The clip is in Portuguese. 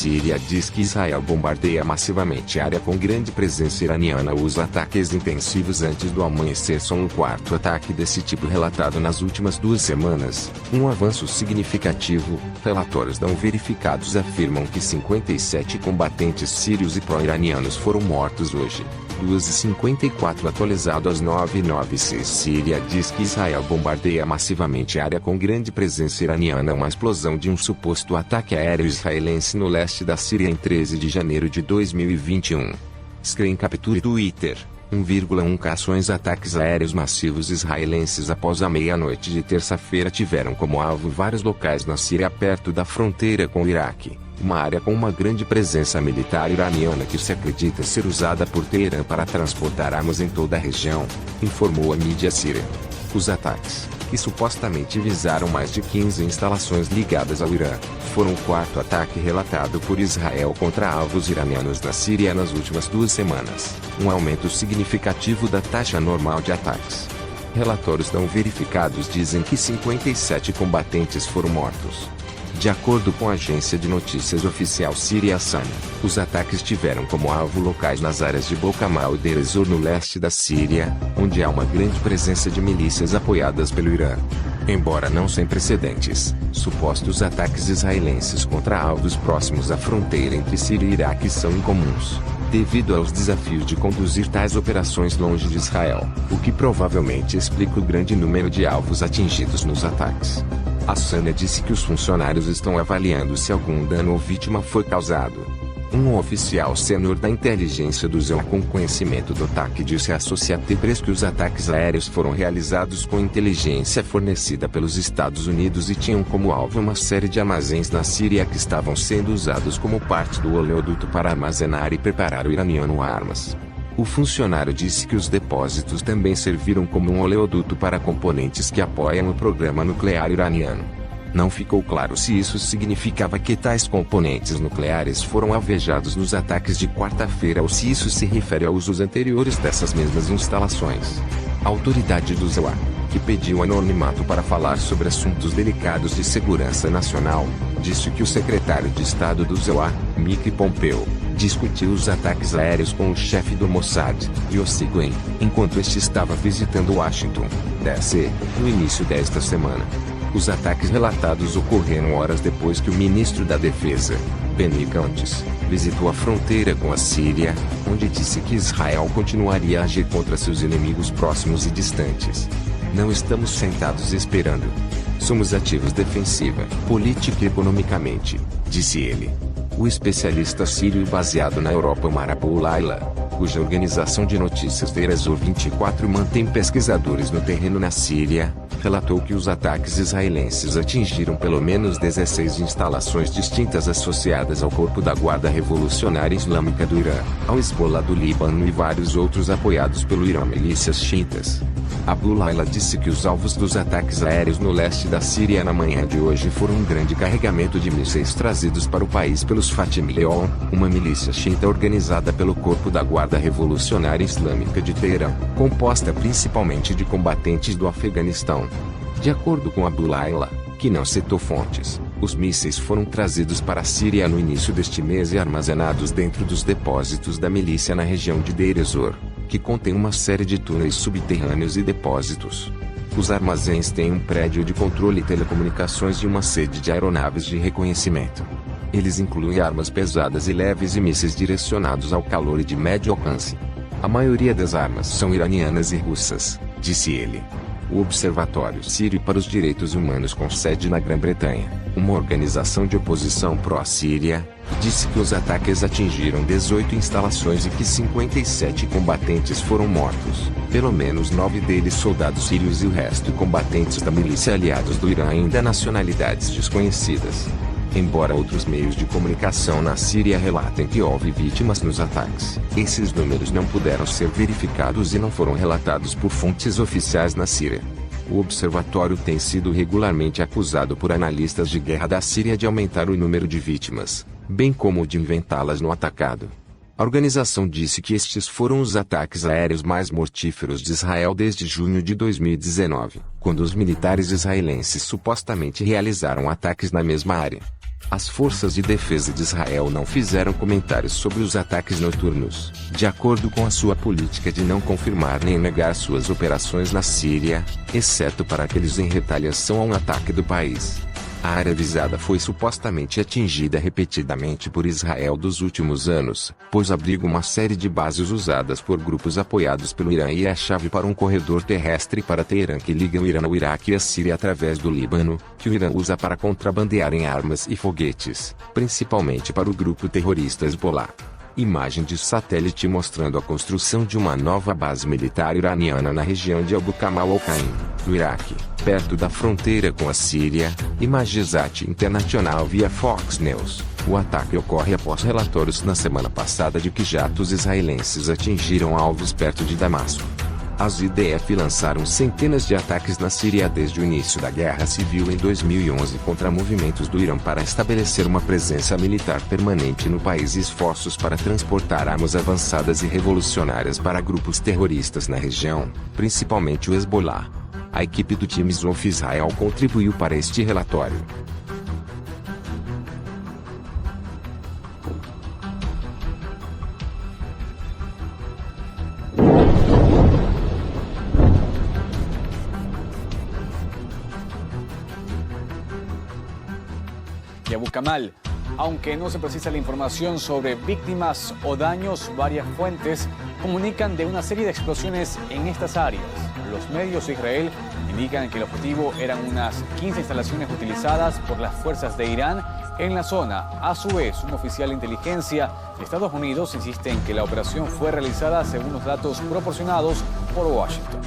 Síria diz que Israel bombardeia massivamente a área com grande presença iraniana. Os ataques intensivos antes do amanhecer são o quarto ataque desse tipo relatado nas últimas 2 semanas, um avanço significativo. Relatórios não verificados afirmam que 57 combatentes sírios e pró-iranianos foram mortos hoje. 2h54 atualizado às 9h96. Síria diz que Israel bombardeia massivamente a área com grande presença iraniana. Uma explosão de um suposto ataque aéreo israelense no leste da Síria em 13 de janeiro de 2021. Screen Capture Twitter. 1,1 ações ataques aéreos massivos israelenses após a meia-noite de terça-feira tiveram como alvo vários locais na Síria perto da fronteira com o Iraque, uma área com uma grande presença militar iraniana que se acredita ser usada por Teherã para transportar armas em toda a região, informou a mídia síria. Os ataques, que supostamente visaram mais de 15 instalações ligadas ao Irã, foram o quarto ataque relatado por Israel contra alvos iranianos na Síria nas últimas 2 semanas, um aumento significativo da taxa normal de ataques. Relatórios não verificados dizem que 57 combatentes foram mortos. De acordo com a agência de notícias oficial síria Sana, os ataques tiveram como alvo locais nas áreas de Bokamal e Deir ez-Zor no leste da Síria, onde há uma grande presença de milícias apoiadas pelo Irã. Embora não sem precedentes, supostos ataques israelenses contra alvos próximos à fronteira entre Síria e Iraque são incomuns, devido aos desafios de conduzir tais operações longe de Israel, o que provavelmente explica o grande número de alvos atingidos nos ataques. A Sana disse que os funcionários estão avaliando se algum dano ou vítima foi causado. Um oficial sênior da inteligência do Israel com conhecimento do ataque disse à Associated Press que os ataques aéreos foram realizados com inteligência fornecida pelos Estados Unidos e tinham como alvo uma série de armazéns na Síria que estavam sendo usados como parte do oleoduto para armazenar e preparar o iraniano armas. O funcionário disse que os depósitos também serviram como um oleoduto para componentes que apoiam o programa nuclear iraniano. Não ficou claro se isso significava que tais componentes nucleares foram alvejados nos ataques de quarta-feira ou se isso se refere a usos anteriores dessas mesmas instalações. A autoridade do Israel, que pediu anonimato para falar sobre assuntos delicados de segurança nacional, disse que o secretário de Estado do Israel, Mike Pompeo, discutiu os ataques aéreos com o chefe do Mossad, Yossi Glen, enquanto este estava visitando Washington, D.C., no início desta semana. Os ataques relatados ocorreram horas depois que o ministro da Defesa, Benny Gantz, visitou a fronteira com a Síria, onde disse que Israel continuaria a agir contra seus inimigos próximos e distantes. Não estamos sentados esperando. Somos ativos defensiva, política e economicamente, disse ele. O especialista sírio baseado na Europa Omar Abu Layla, cuja organização de notícias Deir ez-Zor 24 mantém pesquisadores no terreno na Síria, relatou que os ataques israelenses atingiram pelo menos 16 instalações distintas associadas ao Corpo da Guarda Revolucionária Islâmica do Irã, ao Hezbollah do Líbano e vários outros apoiados pelo Irã milícias xiitas. Abu Layla disse que os alvos dos ataques aéreos no leste da Síria na manhã de hoje foram um grande carregamento de mísseis trazidos para o país pelos Fatih Leon, uma milícia xiita organizada pelo Corpo da Guarda Revolucionária Islâmica de Teherã, composta principalmente de combatentes do Afeganistão. De acordo com Abu Layla, que não citou fontes, os mísseis foram trazidos para a Síria no início deste mês e armazenados dentro dos depósitos da milícia na região de Deir ez-Zor, que contém uma série de túneis subterrâneos e depósitos. Os armazéns têm um prédio de controle e telecomunicações e uma sede de aeronaves de reconhecimento. Eles incluem armas pesadas e leves e mísseis direcionados ao calor e de médio alcance. A maioria das armas são iranianas e russas, disse ele. O Observatório Sírio para os Direitos Humanos com sede na Grã-Bretanha, uma organização de oposição pró-síria, disse que os ataques atingiram 18 instalações e que 57 combatentes foram mortos, pelo menos 9 deles soldados sírios e o resto combatentes da milícia aliados do Irã ainda nacionalidades desconhecidas. Embora outros meios de comunicação na Síria relatem que houve vítimas nos ataques, esses números não puderam ser verificados e não foram relatados por fontes oficiais na Síria. O observatório tem sido regularmente acusado por analistas de guerra da Síria de aumentar o número de vítimas, bem como de inventá-las no atacado. A organização disse que estes foram os ataques aéreos mais mortíferos de Israel desde junho de 2019, quando os militares israelenses supostamente realizaram ataques na mesma área. As forças de defesa de Israel não fizeram comentários sobre os ataques noturnos, de acordo com a sua política de não confirmar nem negar suas operações na Síria, exceto para aqueles em retaliação a um ataque do país. A área visada foi supostamente atingida repetidamente por Israel dos últimos anos, pois abriga uma série de bases usadas por grupos apoiados pelo Irã e é a chave para um corredor terrestre para Teherã que liga o Irã ao Iraque e a Síria através do Líbano, que o Irã usa para contrabandear em armas e foguetes, principalmente para o grupo terrorista Hezbollah. Imagem de satélite mostrando a construção de uma nova base militar iraniana na região de Abu Kamal al-Qaim, no Iraque, perto da fronteira com a Síria. Imagesat Internacional via Fox News. O ataque ocorre após relatórios na semana passada de que jatos israelenses atingiram alvos perto de Damasco. As IDF lançaram centenas de ataques na Síria desde o início da Guerra Civil em 2011 contra movimentos do Irã para estabelecer uma presença militar permanente no país e esforços para transportar armas avançadas e revolucionárias para grupos terroristas na região, principalmente o Hezbollah. A equipe do Times of Israel contribuiu para este relatório. De Abu Kamal. Aunque no se precisa la información sobre víctimas o daños, varias fuentes comunican de una serie de explosiones en estas áreas. Los medios de Israel indican que el objetivo eran unas 15 instalaciones utilizadas por las fuerzas de Irán en la zona. A su vez, un oficial de inteligencia de Estados Unidos insiste en que la operación fue realizada según los datos proporcionados por Washington.